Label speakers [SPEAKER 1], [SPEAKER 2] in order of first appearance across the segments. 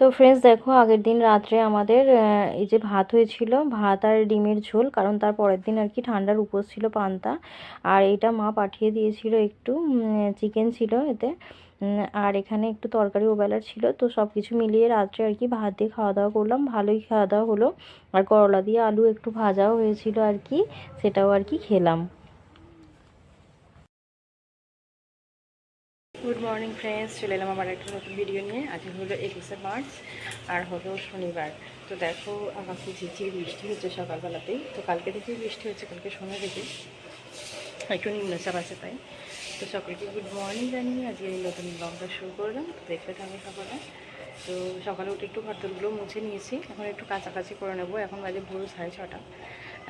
[SPEAKER 1] তো ফ্রেন্ডস দেখো, আগের দিন রাত্রে আমাদের এই যে ভাত হয়েছিল, ভাত আর ডিমের ঝোল, কারণ তার পরের দিন আর কি ঠান্ডার উপোস ছিল পান্তা। আর এটা মা পাঠিয়ে দিয়েছিল, একটু চিকেন ছিল এতে। আর এখানে একটু তরকারি ওবেলার ছিল। তো সব কিছু মিলিয়ে রাত্রে আর কি ভাত দিয়ে খাওয়া দাওয়া করলাম, ভালোই খাওয়া দাওয়া হলো। আর করলা দিয়ে আলু একটু ভাজাও হয়েছিল আর কি, সেটাও আর কি খেলাম। গুড মর্নিং ফ্রেন্ডস, চলে এলাম আমার একটা নতুন ভিডিও নিয়ে। আজকে হলো 21শে মার্চ আর হলো শনিবার। তো দেখো, আকাশে ঝিরঝির বৃষ্টি হচ্ছে সকালবেলাতেই। তো কালকে থেকেই বৃষ্টি হচ্ছে, কালকে সন্ধ্যা থেকে একটু নিম্নচাপ আছে তাই। তো সকলকে গুড মর্নিং জানিয়ে আজকে এই নতুন ব্লগটা শুরু করলাম। তো দেখতে থাকি সকালে। তো সকালে উঠে একটু ঘরদোরগুলো মুছে নিয়েছি, এখন একটু কাছাকাছি করে নেবো। এখন বাজে ভোর 6:30।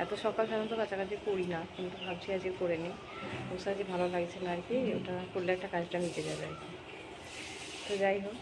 [SPEAKER 1] এত সকাল সাধারণত কাছাকাছি করি না, কিন্তু ভাবছি আজকে করে নিই। বসে আজকে ভালো লাগছে না আর কি, ওটা করলে একটা কাজটা মিটে যাবে আর কি। তো যাই হোক,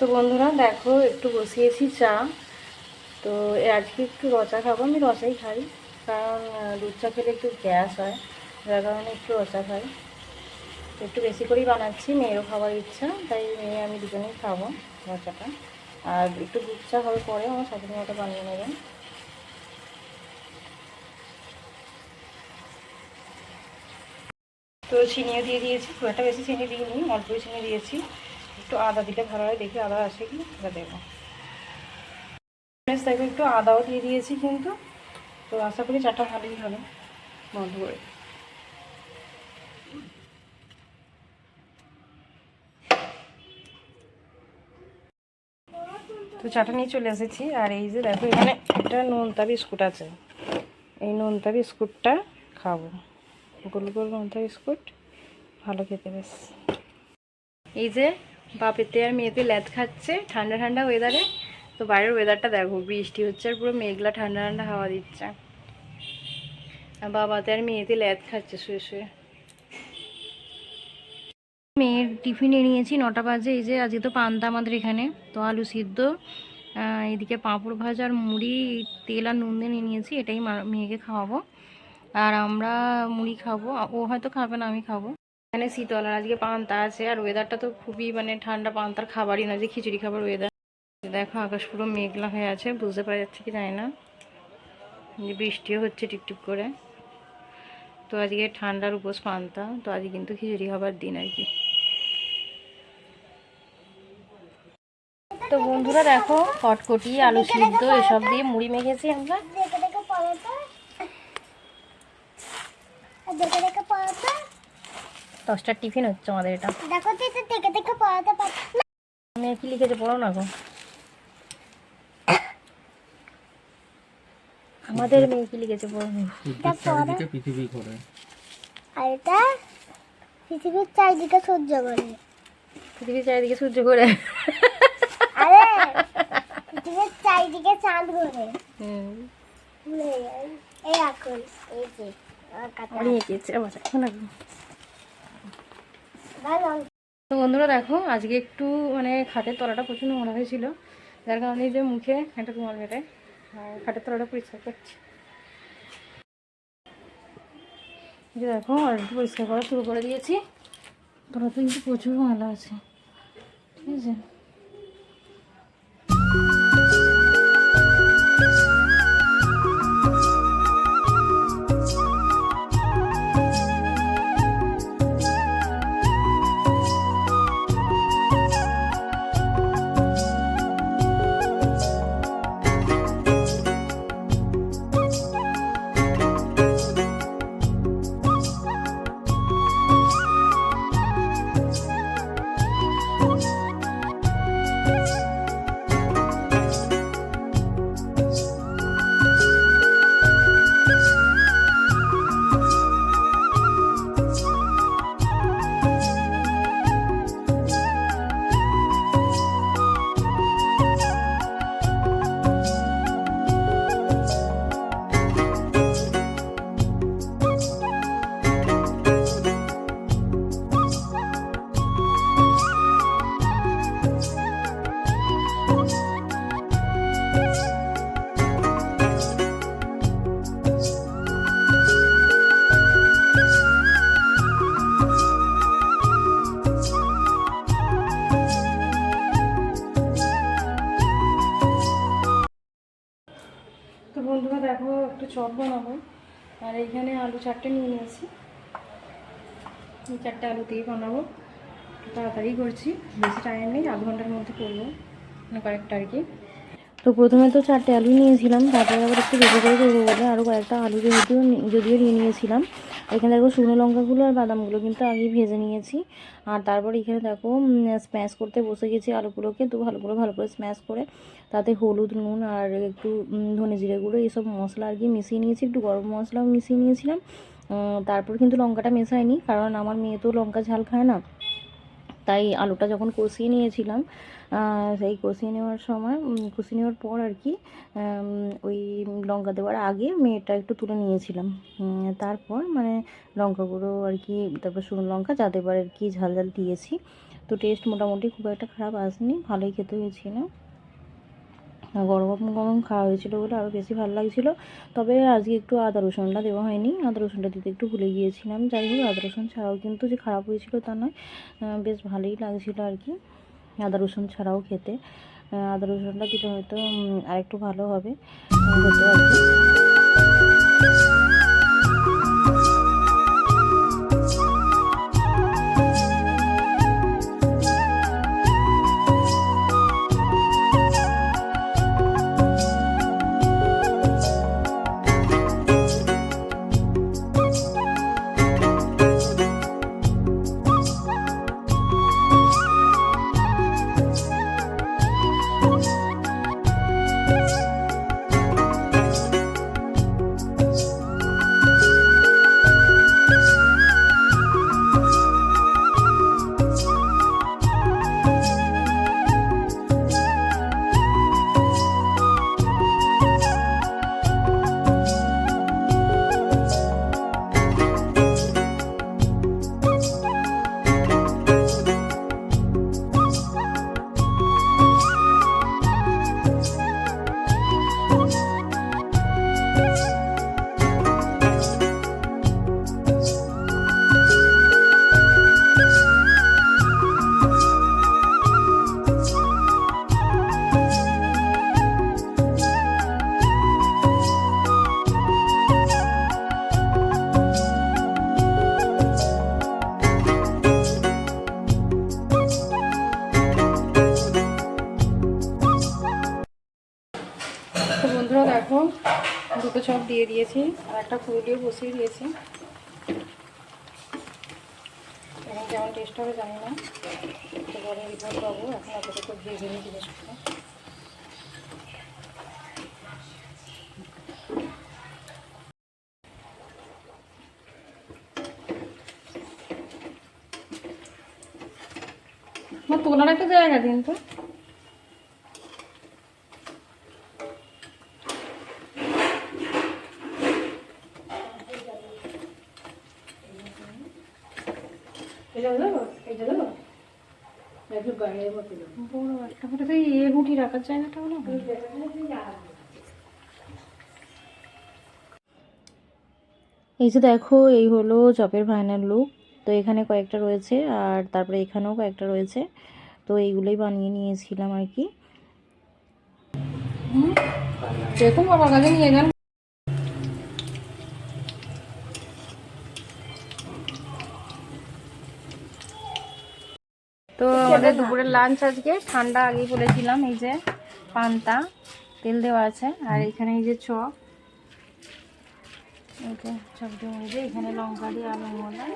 [SPEAKER 1] তো বন্ধুরা দেখো, একটু বসিয়েছি চা। তো আজকে একটু রচা খাবো, আমি রচাই খাই, কারণ দুধ চা খেলে একটু গ্যাস হয়, যার কারণে একটু রচা খাই। তো একটু বেশি করেই বানাচ্ছি, মেয়েরও খাবার ইচ্ছা, তাই মেয়ে আমি দুজনেই খাবো রচাটা। আর একটু দুধ চা হবে পরে, আমার শাশুড়ি মতো বানিয়ে নেবেন। তো চিনিও দিয়ে দিয়েছি, খুব একটা বেশি চিনি দিইনি, অল্পই চিনি দিয়েছি। একটু আদা দিলে ভালো হয়, দেখি আদা আসে কি, আদা দেবো। দেখো, একটু আদাও দিয়ে দিয়েছি কিন্তু। তো আশা করি চাটা ভালোই হবে। বন্ধ করে, তো চাটা নিয়ে চলে এসেছি। আর এই যে দেখো, এখানে একটা নোনতা বিস্কুট আছে, এই নোনতা বিস্কুটটা খাবো। গোল গোল নোনতা বিস্কুট, ভালো খেতে বেশ। এই যে বাপেতে আর মেয়েতে ল্যাদ খাচ্ছে ঠান্ডা ঠান্ডা ওয়েদারে। তো বাইরের ওয়েদারটা দেখো, বৃষ্টি হচ্ছে আর পুরো মেঘলা ঠান্ডা ঠান্ডা হাওয়া দিচ্ছে। আর বাবাতে আর মেয়েতে ল্যাদ খাচ্ছে শুয়ে শুয়ে। মেয়ের টিফিন নিয়েছি 9টা বাজে। এই যে আজকে তো পান্তা আমাদের এখানে, তো আলু সিদ্ধ, এদিকে পাঁপড় ভাজা আর মুড়ি, তেল আর নুন দিয়ে নিয়েছি, এটাই মেয়েকে খাওয়াবো। আর আমরা মুড়ি খাবো, ও হয়তো খাবে না, আমি খাবো। এখানে শীতল, আর আজকে পান্তা আছে। আর ওয়েদারটা তো খুবই মানে ঠান্ডা, পান্তার খাবারই না, যে খিচুড়ি খাবার ওয়েদার। দেখো আকাশ পুরো মেঘলা হয়ে আছে, বুঝতে পারা যাচ্ছে কি জানি না, যে বৃষ্টিও হচ্ছে টিপটিপ করে। তো আজকে ঠান্ডার উপোস পান্তা, তো আজকে কিন্তু খিচুড়ি খাবার দিন আর কি। তো বন্ধুরা দেখো, কটকটি, আলু সিদ্ধ এসব দিয়ে মুড়ি মেখেছি আমরা। 10টার টিফিন হচ্ছে আমাদের এটা। মেয়ে কি লিখেছে পড়ো না গো, আমাদের মেয়ে কি লিখেছে পড়ো না।
[SPEAKER 2] পৃথিবী ঘোরে,
[SPEAKER 3] আর এটা পৃথিবীর চারিদিকে সূর্য ঘোরে।
[SPEAKER 1] পৃথিবীর চারিদিকে সূর্য ঘোরে,
[SPEAKER 3] আরে পৃথিবীর চারিদিকে চাঁদ ঘোরে। এই এখন এই যে আমার কাটা
[SPEAKER 1] আমারই এঁকেছে আবার এখন রাখবো।
[SPEAKER 3] ভালো
[SPEAKER 1] তো বন্ধুরা দেখো আজকে একটু মানে খাটের তলাটা প্রচণ্ড মনে হয়েছিল, যার কারণে এই যে মুখে একটা রুমাল মেটে খাটের তলাটা পরিষ্কার করছি। এই যে দেখো অলরেডি পরিষ্কার করা শুরু করে দিয়েছি। তলাতে কিন্তু প্রচুর ময়লা আছে, ঠিক আছে। তো বন্ধুরা দেখো একটু চপ বানাবো, আর এইখানে আলু 4টে নিয়ে নিয়েছি। এই 4টে আলু দিয়ে বানাবো, তাড়াতাড়ি করছি, বেশি টাইম নেই, আধ ঘন্টার মধ্যে করবো, মানে কয়েকটা আর কি। তো প্রথমে তো 4টে আলু নিয়েছিলাম, তারপরে আবার একটু বেশি করে করবো বলে আরও কয়েকটা আলু যদিও নিয়ে নিয়েছিলাম। এখানে দেখো শুকনো লঙ্কাগুলো আর বাদামগুলো কিন্তু আগেই ভেজে নিয়েছি। আর তারপর এখানে দেখো স্ম্যাশ করতে বসে গেছি আলুগুলোকে। তো ভালো করে স্ম্যাশ করে তাতে হলুদ, নুন আর একটু ধনে জিরে গুঁড়ো এইসব মশলা আর কি মিশিয়ে নিয়েছি, একটু গরম মশলাও মিশিয়ে নিয়েছিলাম। তারপর কিন্তু লঙ্কাটা মেশাইনি, কারণ আমার মেয়ে তো লঙ্কা ঝাল খায় না। তাই আলুটা যখন কষিয়ে নিয়েছিলাম, সেই কষিয়ে নেওয়ার পর আর কি ওই লঙ্কা দেওয়ার আগে মেয়েটা একটু তুলে নিয়েছিলাম। তারপর মানে লঙ্কা গুঁড়ো আর কি, তারপর শুকনো লঙ্কা যা দেবার আর কি ঝাল দিয়েছি। তো টেস্ট মোটামুটি খুব একটা খারাপ আসেনি, ভালোই খেতে হয়েছিল। গরম গরম খাওয়া হয়েছিল বলে আরও বেশি ভালো লাগছিলো। তবে আজকে একটু আদা রসুনটা দেওয়া হয়নি, আদা রসুনটা দিতে একটু ভুলে গিয়েছিলাম। যাই হোক, আদা রসুন ছাড়াও কিন্তু যে খারাপ হয়েছিল তা নয়, বেশ ভালোই লাগছিলো আর কি আদা রসুন ছাড়াও খেতে। আদা রসুনটা দিলে হয়তো আরেকটু ভালো হবে হতো আর কি। দেখো দুটো চপ দিয়ে দিয়েছি আর একটা ফুলিও বসিয়ে দিয়েছি। এখন কেমন টেস্ট হবে জানি না, তো পরে রিপোর্ট পাবো। এখন আপাতত ভেজে নিই জিনিসটা। আমার তোলার একটা জায়গা দিন তো। বড় একটা করে তো এই রুটি রাখার জায়গাটা হলো না। এই যে দেখো, এই হলো চপের ফাইনাল লুক। তো এখানে কয়েকটা রয়েছে আর তারপরে এখানেও কয়েকটা রয়েছে। তো এইগুলোই বানিয়ে নিয়েছিলাম আর কি। দেখুন বাবার কাছে নিয়ে যান। তো আমাদের দুপুরের লাঞ্চ আজকে ঠান্ডা আগেই বলেছিলাম। এই যে পান্তা তেল দেওয়া আছে, আর এখানে এই যে চপ, এই যে চপ দিয়ে এখানে লঙ্কা দিয়ে আলু মোলা।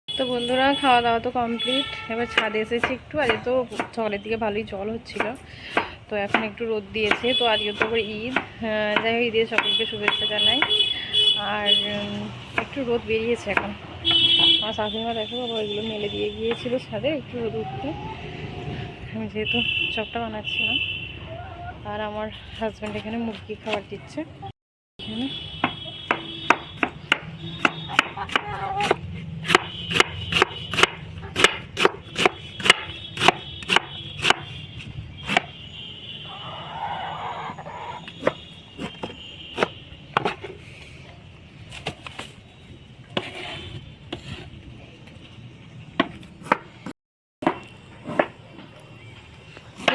[SPEAKER 1] তো বন্ধুরা, খাওয়া দাওয়া তো কমপ্লিট। এবার ছাদে এসেছি একটু। আজকে তো সকালের দিকে ভালোই জল হচ্ছিল, তো এখন একটু রোদ দিয়েছে। তো আজকে তো করে ঈদ, যাই হোক ঈদের সকলকে শুভেচ্ছা জানাই। আর একটু রোদ বেরিয়েছে এখন। আমার শাশুড়িমা দেখো বাবা ওইগুলো মেলে দিয়ে গিয়েছিল ছাদে একটু রোদ উঠতে। আমি যেহেতু চপটা বানাচ্ছিলাম, আর আমার হাজব্যান্ড এখানে মুরগি খাবার দিচ্ছে। এখানে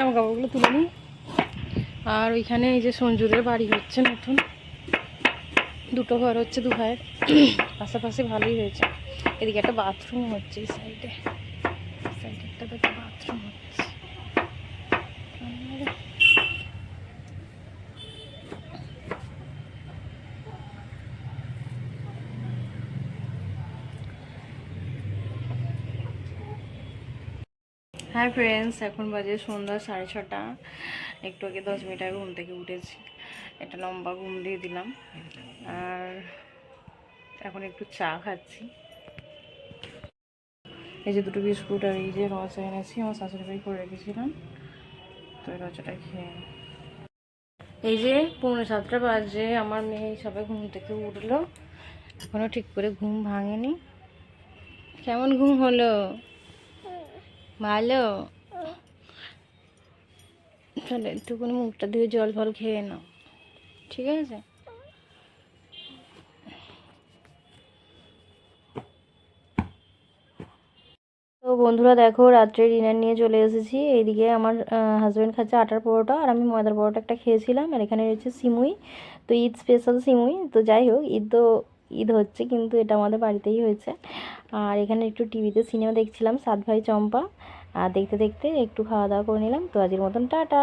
[SPEAKER 1] জামা কাপড়গুলো তুলে নিই। আর ওইখানে এই যে সঞ্জুরের বাড়ি হচ্ছে নতুন, দুটো ঘর হচ্ছে দু ভাইয়ের, পাশাপাশি ভালোই হয়েছে। এদিকে একটা বাথরুম হচ্ছে, এই সাইডে একটা বাথরুম হচ্ছে। হাই ফ্রেন্ডস, এখন বাজে সন্ধ্যা 6:30। একটু আগে 10 মিনিট আগে ঘুম থেকে উঠেছি, একটা লম্বা ঘুম দিয়ে দিলাম। আর এখন একটু চা খাচ্ছি। এই যে দুটো বিস্কুট আর এই যে রসা এনেছি, আমার শাশুড়ি বাড়ি করে রেখেছিলাম, তো এই রসাটা খেয়ে। এই যে 6:45 বাজে, আমার মেয়ে সবাই ঘুম থেকে উঠলো, এখনও ঠিক করে ঘুম ভাঙেনি। কেমন ঘুম হলো? ভালো? তাহলে একটুখানি মুখটা দিয়ে জল ফল খেয়ে নাও, ঠিক আছে? তো
[SPEAKER 4] বন্ধুরা দেখো রাত্রে ডিনার নিয়ে চলে এসেছি। এইদিকে আমার হাজব্যান্ড খাচ্ছে আটার পরোটা আর আমি ময়দার পরোটা একটা খেয়েছিলাম। আর এখানে রয়েছে সিমুই, তো ঈদ স্পেশাল সিমুই। তো যাই হোক, ঈদ হচ্ছে কিন্তু এটা আমাদের বাড়িতেই হয়েছে। আর এখানে একটু টিভিতে সিনেমা দেখছিলাম, সাত ভাই চম্পা। আর দেখতে দেখতে একটু খাওয়া দাওয়া করে নিলাম। তো আজকের মতন টাটা।